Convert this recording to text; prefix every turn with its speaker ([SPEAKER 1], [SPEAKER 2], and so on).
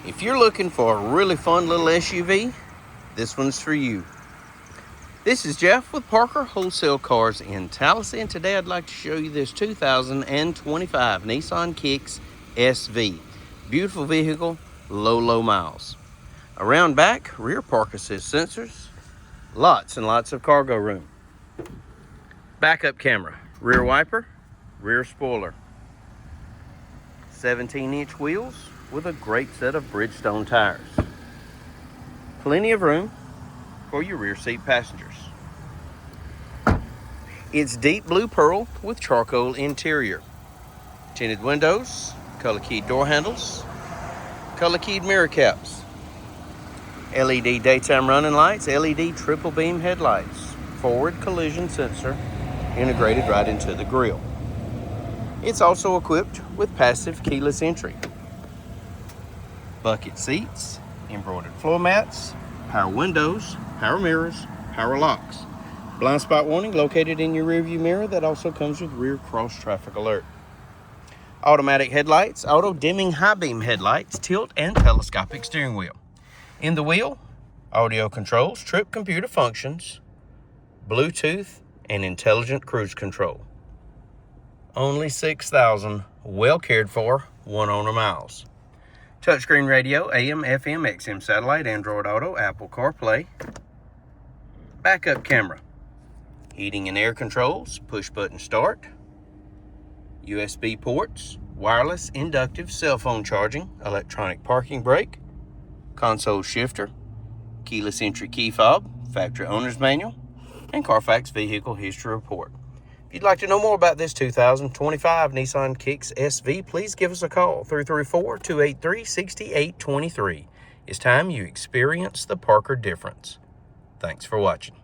[SPEAKER 1] If you're looking for a really fun little SUV, this one's for you. This is Jeff with Parker Wholesale Cars in Tallassee, and today I'd like to show you this 2025 Nissan Kicks SV. Beautiful vehicle, low miles. Around back, rear park assist sensors, lots and lots of cargo room. Backup camera, rear wiper, rear spoiler. 17-inch wheels with a great set of Bridgestone tires. Plenty of room for your rear seat passengers. It's deep blue pearl with charcoal interior. Tinted windows, color keyed door handles, color keyed mirror caps, LED daytime running lights, LED triple beam headlights, forward collision sensor integrated right into the grille. It's also equipped with passive keyless entry. Bucket seats, embroidered floor mats, power windows, power mirrors, power locks. Blind spot warning located in your rearview mirror that also comes with rear cross traffic alert. Automatic headlights, auto dimming high beam headlights, tilt and telescopic steering wheel. In the wheel, audio controls, trip computer functions, Bluetooth, and intelligent cruise control. Only 6,000 well cared for, one owner miles. Touchscreen radio, AM, FM, XM satellite, Android Auto, Apple CarPlay. Backup camera. Heating and air controls, push button start. USB ports, wireless inductive cell phone charging, electronic parking brake, console shifter, keyless entry key fob, factory owner's manual, and Carfax vehicle history report. If you'd like to know more about this 2025 Nissan Kicks SV, please give us a call, 334-283-6823. It's time you experience the Parker difference. Thanks for watching.